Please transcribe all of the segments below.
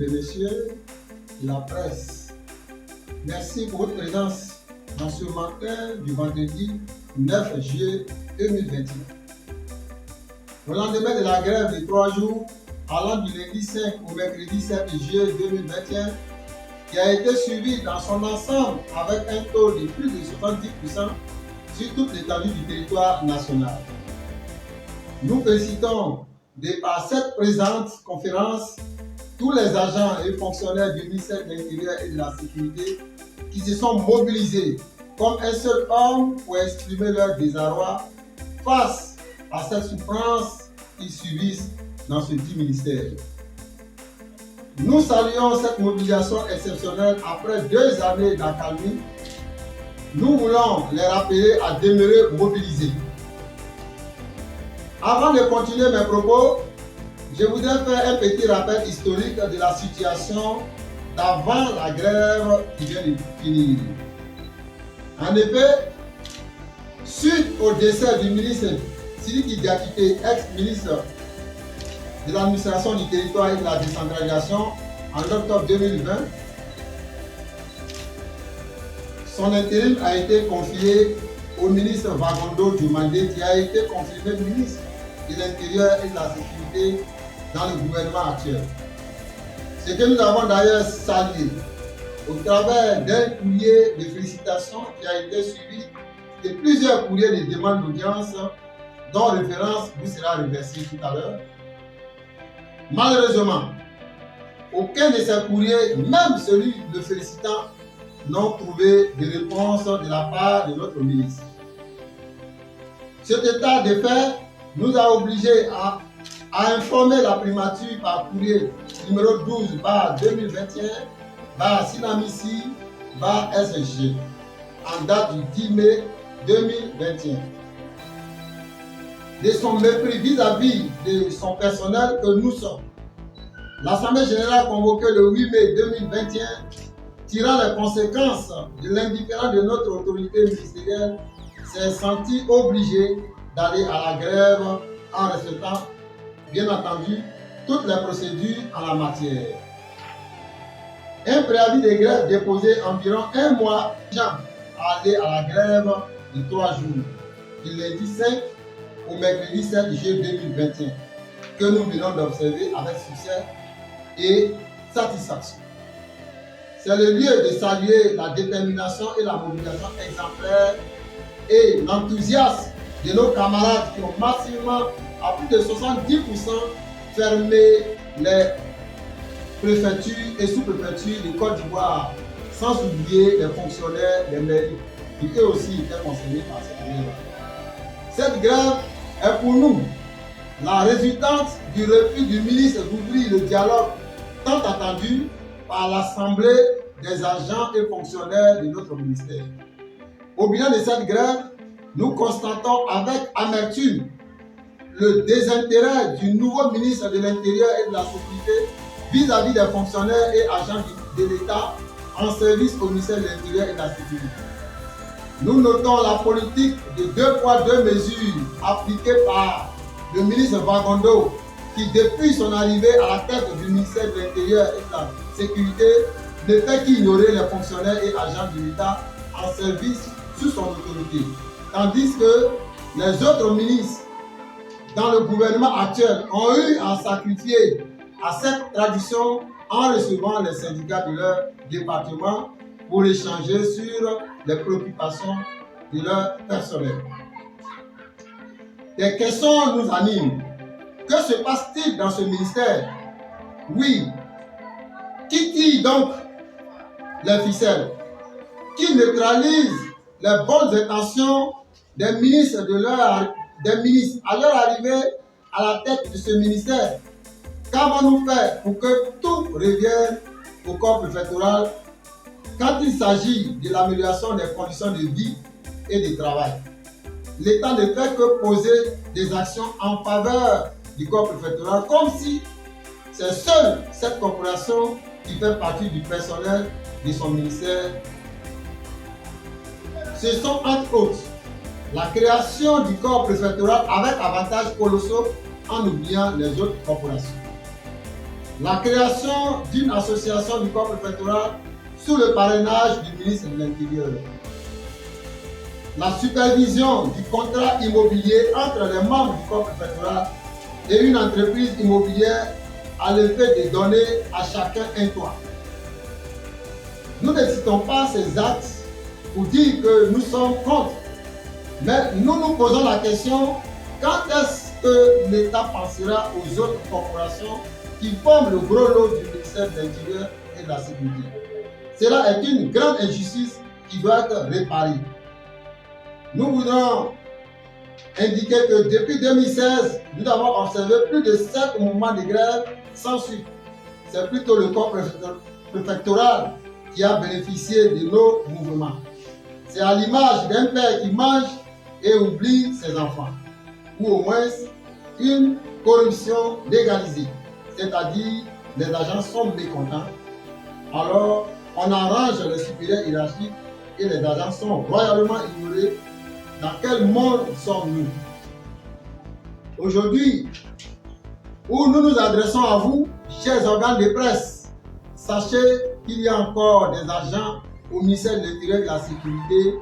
et messieurs de la presse, merci pour votre présence dans ce matin du vendredi 9 juillet 2021. Au lendemain de la grève de 3 jours, allant du lundi 5 au mercredi 7 juillet 2021, qui a été suivi dans son ensemble avec un taux de plus de 70% sur toute l'étendue du territoire national. Nous félicitons par cette présente conférence tous les agents et fonctionnaires du ministère de l'Intérieur et de la Sécurité qui se sont mobilisés comme un seul homme pour exprimer leur désarroi face à cette souffrance qu'ils subissent dans ce dit ministère. Nous saluons cette mobilisation exceptionnelle après 2 années d'accalmie. Nous voulons les rappeler à demeurer mobilisés. Avant de continuer mes propos, je voudrais faire un petit rappel historique de la situation d'avant la grève qui vient de finir. En effet, suite au décès du ministre Sidiki Diakité, ex-ministre de l'administration du territoire et de la décentralisation en octobre 2020, son intérim a été confié au ministre Vagondo Dioumandé qui a été confirmé ministre de l'Intérieur et de la Sécurité dans le gouvernement actuel. Ce que nous avons d'ailleurs salué au travers d'un courrier de félicitations qui a été suivi de plusieurs courriers de demande d'audience dont référence vous sera reversée tout à l'heure. Malheureusement, aucun de ces courriers, même celui de félicitant, n'ont trouvé de réponse de la part de notre ministre. Cet état de fait nous a obligés à informer la primature par courrier numéro 12/2021/Sinamissi/SG en date du 10 mai 2021 de son mépris vis-à-vis de son personnel que nous sommes. L'Assemblée générale convoquée le 8 mai 2021, tirant les conséquences de l'indifférence de notre autorité ministérielle, s'est sentie obligée d'aller à la grève en respectant, bien entendu, toutes les procédures en la matière. Un préavis de grève déposé environ 1 mois avant d'aller à la grève de 3 jours, du lundi 5 au mercredi 7 juillet 2021, que nous venons d'observer avec succès et satisfaction. C'est le lieu de saluer la détermination et la mobilisation exemplaire et l'enthousiasme de nos camarades qui ont massivement, à plus de 70%, fermé les préfectures et sous-préfectures de Côte d'Ivoire, sans oublier les fonctionnaires des mairies qui eux aussi étaient concernés par cette grève. Cette grève est pour nous la résultante du refus du ministre d'ouvrir le dialogue tant attendu par l'Assemblée des agents et fonctionnaires de notre ministère. Au bilan de cette grève, nous constatons avec amertume le désintérêt du nouveau ministre de l'Intérieur et de la Sécurité vis-à-vis des fonctionnaires et agents de l'État en service au ministère de l'Intérieur et de la Sécurité. Nous notons la politique de 2 poids 2 mesures appliquée par le ministre Vagondo qui, depuis son arrivée à la tête du ministère de l'Intérieur et de la Sécurité, ne fait qu'ignorer les fonctionnaires et agents de l'État en service sous son autorité. Tandis que les autres ministres dans le gouvernement actuel ont eu à sacrifier à cette tradition en recevant les syndicats de leur département pour échanger sur les préoccupations de leur personnel. Des questions nous animent. Que se passe-t-il dans ce ministère? Oui. Qui tire donc les ficelles? Qui neutralise les bonnes intentions des ministres à leur arrivée à la tête de ce ministère? Qu'avons-nous fait pour que tout revienne au corps préfectoral quand il s'agit de l'amélioration des conditions de vie et de travail? L'État ne fait que poser des actions en faveur du corps préfectoral comme si c'est seule cette corporation qui fait partie du personnel de son ministère. Ce sont entre autres la création du corps préfectoral avec avantages colossaux en oubliant les autres corporations. La création d'une association du corps préfectoral sous le parrainage du ministre de l'Intérieur. La supervision du contrat immobilier entre les membres du corps préfectoral et une entreprise immobilière à l'effet de donner à chacun un toit. Nous ne citons pas ces actes pour dire que nous sommes contre, mais nous nous posons la question, quand est-ce que l'État pensera aux autres corporations qui forment le gros lot du ministère de l'Intérieur et de la Sécurité? Cela est une grande injustice qui doit être réparée. Nous voudrons indiquer que depuis 2016, nous avons observé plus de 7 mouvements de grève sans suite. C'est plutôt le corps préfectoral qui a bénéficié de nos mouvements. C'est à l'image d'un père qui mange et oublie ses enfants, ou au moins une corruption légalisée, c'est-à-dire les agents sont mécontents, alors on arrange les supérieurs hiérarchiques et les agents sont royalement ignorés. Dans quel monde sommes-nous? Aujourd'hui, où nous nous adressons à vous, chers organes de presse, sachez qu'il y a encore des agents au ministère de l'Intérieur et de la Sécurité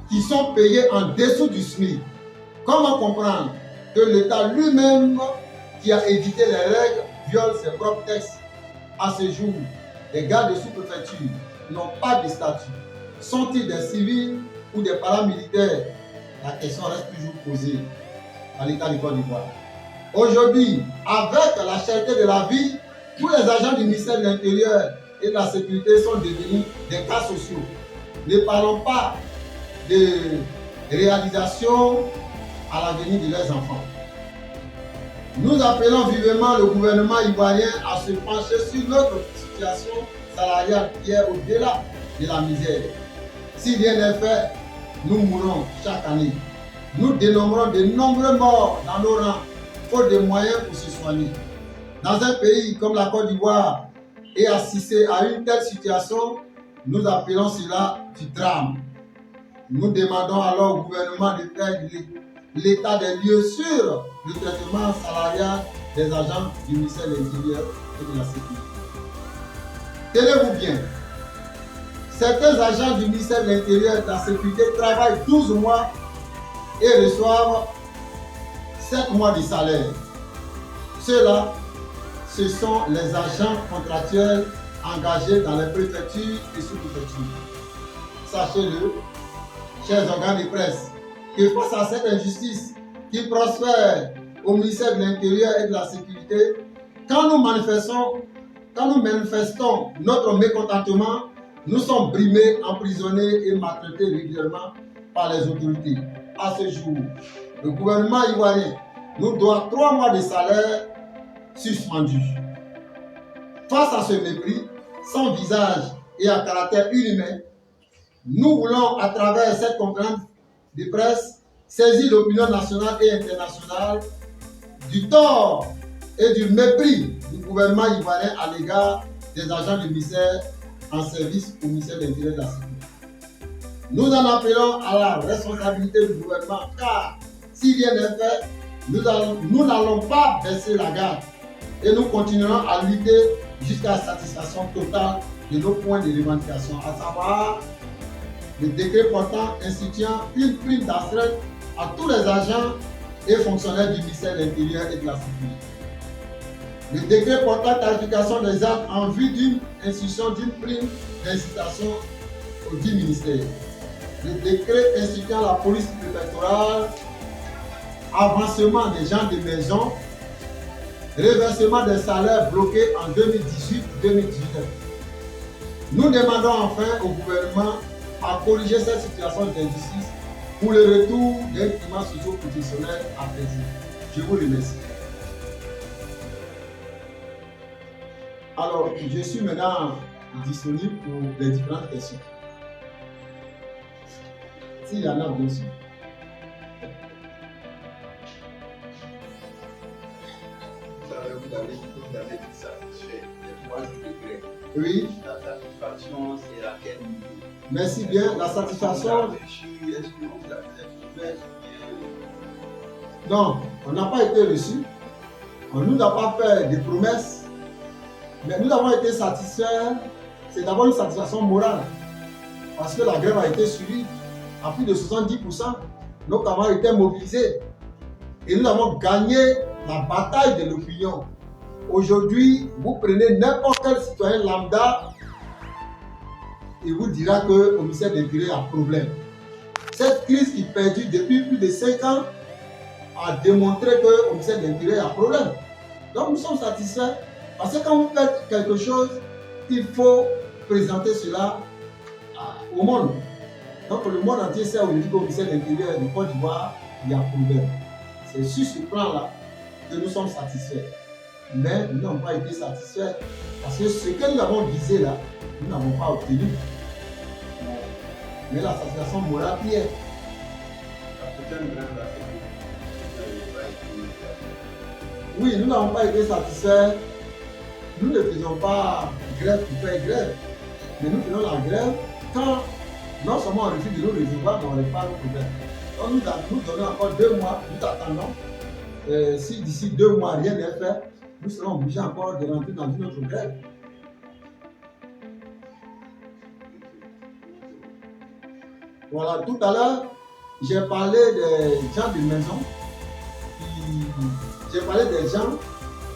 qui sont payés en dessous du SMIC. Comment comprendre que l'État lui-même, qui a évité les règles, viole ses propres textes? À ce jour, les gardes de sous-préfecture n'ont pas de statut. Sont-ils des civils ou des paramilitaires? La question reste toujours posée à l'État du Côte d'Ivoire. Aujourd'hui, avec la cherté de la vie, tous les agents du ministère de l'Intérieur et de la Sécurité sont devenus des cas sociaux. Ne parlons pas de réalisation à l'avenir de leurs enfants. Nous appelons vivement le gouvernement ivoirien à se pencher sur notre situation salariale qui est au-delà de la misère. Si rien n'est fait, nous mourrons chaque année. Nous dénombrons de nombreux morts dans nos rangs, faute de moyens pour se soigner. Dans un pays comme la Côte d'Ivoire, et assister à une telle situation, nous appelons cela du drame. Nous demandons alors au gouvernement de faire l'état des lieux sur le traitement salarial des agents du ministère de l'Intérieur et de la Sécurité. Tenez-vous bien, certains agents du ministère de l'Intérieur et de la Sécurité travaillent 12 mois et reçoivent 7 mois de salaire. Ceux-là, ce sont les agents contractuels engagés dans les préfectures et sous-préfectures. Sachez-le, chers organes de presse, que face à cette injustice qui prospère au ministère de l'Intérieur et de la Sécurité, quand nous manifestons notre mécontentement, nous sommes brimés, emprisonnés et maltraités régulièrement par les autorités. À ce jour, le gouvernement ivoirien nous doit 3 mois de salaire suspendus. Face à ce mépris, sans visage et à caractère inhumain, nous voulons, à travers cette conférence de presse, saisir l'opinion nationale et internationale du tort et du mépris du gouvernement ivoirien à l'égard des agents du ministère en service au ministère de l'Intérieur et de la Sécurité. Nous en appelons à la responsabilité du gouvernement, car si rien n'est fait, nous n'allons pas baisser la garde et nous continuerons à lutter jusqu'à la satisfaction totale de nos points de revendication, à savoir le décret portant instituant une prime d'astreinte à tous les agents et fonctionnaires du ministère de l'Intérieur et de la Sécurité. Le décret portant tarification des actes en vue d'une institution d'une prime d'incitation au dit ministère. Le décret instituant la police préfectorale, avancement des gens de maison, reversement des salaires bloqués en 2018-2019. Nous demandons enfin au gouvernement à corriger cette situation d'injustice pour le retour d'un climat socio-professionnel apaisé. Je vous remercie. Alors, je suis maintenant disponible pour les différentes questions. S'il y en a, bien sûr. Vous avez dit que satisfait des 3 jours de grève. Oui. La satisfaction, c'est à quel niveau? Merci bien. La satisfaction. Est-ce que vous avez ouvert? Non, on n'a pas été reçu. On ne nous a pas fait des promesses Mais nous avons été satisfaits, c'est d'abord une satisfaction morale, parce que la grève a été suivie à plus de 70%. Nos camarades étaient mobilisés et nous avons gagné la bataille de l'opinion. Aujourd'hui, vous prenez n'importe quel citoyen lambda, il vous dira que le ministère de l'Intérieur a problème. Cette crise qui perdure depuis plus de 5 ans a démontré que le ministère de l'Intérieur a problème. Donc nous sommes satisfaits parce que quand vous faites quelque chose, il faut présenter cela au monde. Donc le monde entier sait aujourd'hui qu'au ministère de l'Intérieur de Côte d'Ivoire, il y a problème. C'est sur ce plan-là que nous sommes satisfaits. Mais nous n'avons pas été satisfaits parce que ce que nous avons visé là, nous n'avons pas obtenu. Mais la satisfaction morale qui est. Oui, nous n'avons pas été satisfaits. Nous ne faisons pas grève pour faire grève. Mais nous faisons la grève quand non seulement on refuse de nous recevoir, mais on répare nos problèmes. Donc nous donnons encore 2 mois, nous attendons. Si d'ici 2 mois rien n'est fait, nous serons obligés encore de rentrer dans une autre grève. Voilà, tout à l'heure, j'ai parlé des gens de maison. J'ai parlé des gens,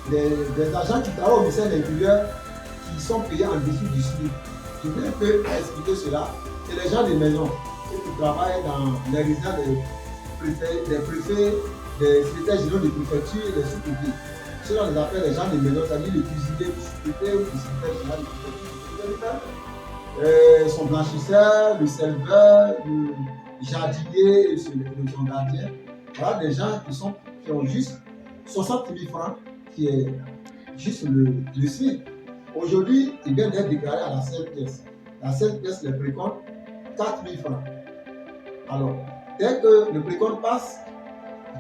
des agents qui travaillent au ministère de l'Intérieur qui sont payés en dessous du SMIC. Je voulais un peu expliquer cela. C'est les gens de maison qui travaillent dans les résidences des préfets, des secrétaires généraux des préfectures et des sous-préfets. Ceux-là, on les appelle les gens de maison, c'est-à-dire les cuisiniers du sous-préfet ou du secrétaire général des préfectures. Son blanchisseur, le serveur, le jardinier, son gardien. Voilà des gens qui ont juste 60 000 francs, qui est juste le SMIC. Aujourd'hui, ils viennent d'être déclarés à la CNPS. La CNPS les précompte 4 000 francs. Alors, dès que le précompte passe,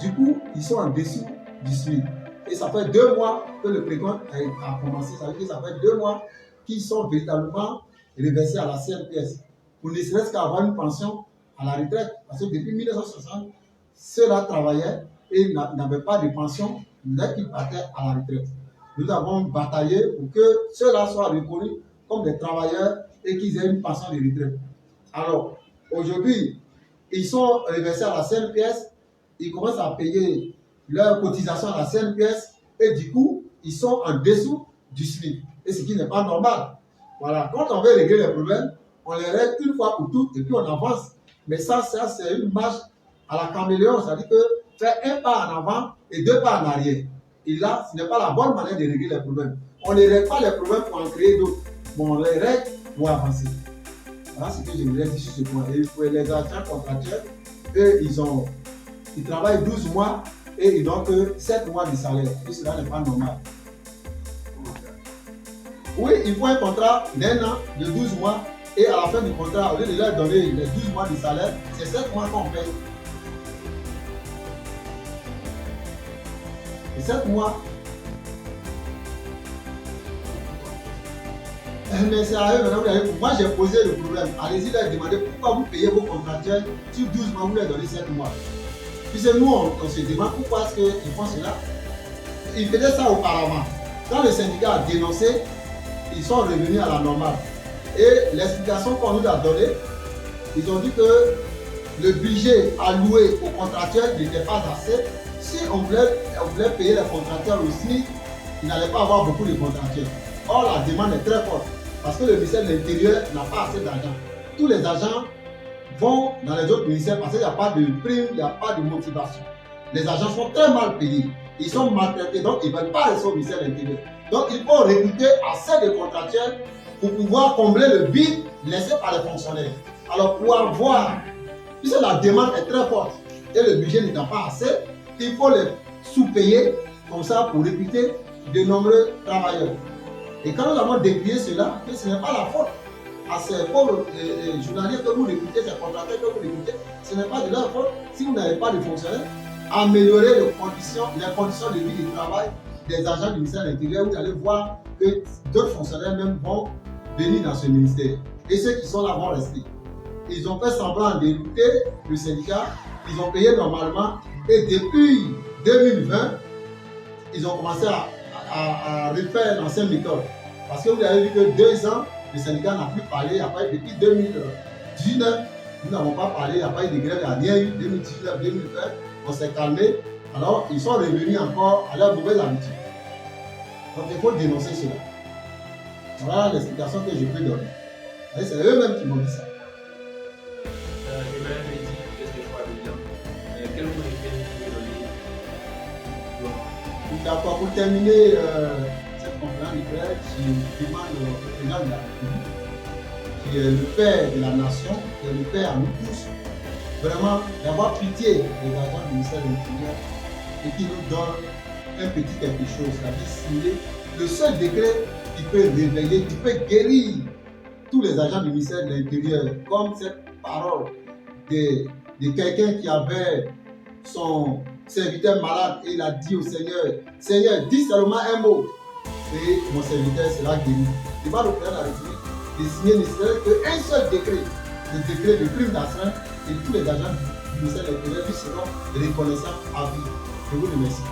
du coup, ils sont en dessous du SMIC. Et ça fait 2 mois que le précompte a commencé. Ça veut dire que ça fait 2 mois qu'ils sont véritablement reversés à la CNPS. Pour ne serait-ce qu'avoir une pension à la retraite. Parce que depuis 1960, ceux-là travaillaient et n'avaient pas de pension dès qu'ils partaient à la retraite. Nous avons bataillé pour que ceux-là soient reconnus comme des travailleurs et qu'ils aient une pension de retraite. Alors, aujourd'hui, ils sont reversés à la CNPS, ils commencent à payer leur cotisation à la CNPS et du coup, ils sont en dessous du SMIC. Et ce qui n'est pas normal. Voilà, quand on veut régler les problèmes, on les règle une fois pour toutes et puis on avance. Mais ça c'est une marche à la caméléon, c'est-à-dire que faire un pas en avant et 2 pas en arrière. Et là, ce n'est pas la bonne manière de régler les problèmes. On ne règle pas les problèmes pour en créer d'autres, mais on les règle pour avancer. Voilà ce que je voulais dire sur ce point. Et pour les agents contractuels, eux, ils travaillent 12 mois et ils n'ont que 7 mois de salaire. Et cela n'est pas normal. Oui, il faut un contrat d'1 an, de 12 mois, et à la fin du contrat, au lieu de leur donner les 12 mois de salaire, c'est 7 mois qu'on paye. Et 7 mois. Mais c'est à eux maintenant, moi j'ai posé le problème. Allez-y leur demander pourquoi vous payez vos contractuels sur 12 mois, vous leur donnez 7 mois. Puis c'est nous, on se demande pourquoi est-ce qu'ils font cela. Ils faisaient ça auparavant. Quand le syndicat a dénoncé, ils sont revenus à la normale. Et l'explication qu'on nous a donnée, ils ont dit que le budget alloué aux contractuels n'était pas assez. Si on voulait payer les contractuels aussi, il n'allait pas avoir beaucoup de contractuels. Or, la demande est très forte parce que le ministère de l'Intérieur n'a pas assez d'argent. Tous les agents vont dans les autres ministères parce qu'il n'y a pas de prime, il n'y a pas de motivation. Les agents sont très mal payés. Ils sont maltraités, donc ils ne veulent pas rester au ministère de l'Intérieur. Donc, il faut recruter assez de contractuels pour pouvoir combler le vide laissé par les fonctionnaires. Alors, pour avoir, puisque la demande est très forte et le budget n'étant pas assez, il faut les sous-payer comme ça pour recruter de nombreux travailleurs. Et quand nous avons décrié cela, ce n'est pas la faute à ces pauvres journaliers que vous recrutez, ces contracteurs que vous recrutez, ce n'est pas de leur faute si vous n'avez pas de fonctionnaires. Améliorer les conditions de vie et de travail des agents du ministère de l'Intérieur, vous allez voir que d'autres fonctionnaires même vont venir dans ce ministère. Et ceux qui sont là vont rester. Ils ont fait semblant d'écouter le syndicat, ils ont payé normalement et depuis 2020, ils ont commencé à refaire l'ancienne méthode. Parce que vous avez vu que 2 ans, le syndicat n'a plus parlé. Après, depuis 2019, nous n'avons pas parlé. Il n'y a pas eu de grève, il n'y a rien eu. 2019, 2020, on s'est calmé. Alors, ils sont revenus encore à leur mauvaise habitude. Donc, il faut dénoncer cela. Voilà l'explication que je peux donner. C'est eux-mêmes qui m'ont dit ça. Emmanuel me dit qu'est-ce que je vois dedans. Quel mot de paix vous pouvez donner? D'accord, pour terminer cette conférence de presse, je demande au président de la République, qui est le père de la nation, qui est le père à nous tous, vraiment d'avoir pitié des agents du ministère de l'Intérieur et qui nous donne un petit quelque chose, c'est-à-dire signer le seul décret qui peut réveiller, qui peut guérir tous les agents du ministère de l'Intérieur, comme cette parole de quelqu'un qui avait son serviteur malade et il a dit au Seigneur, Seigneur, dis seulement un mot et mon serviteur sera guéri. C'est pas le président de la République de signer nécessaire qu'un seul décret, le décret de prime d'astreinte et tous les agents du ministère de l'Intérieur qui seront reconnaissants à vie. Je vous remercie.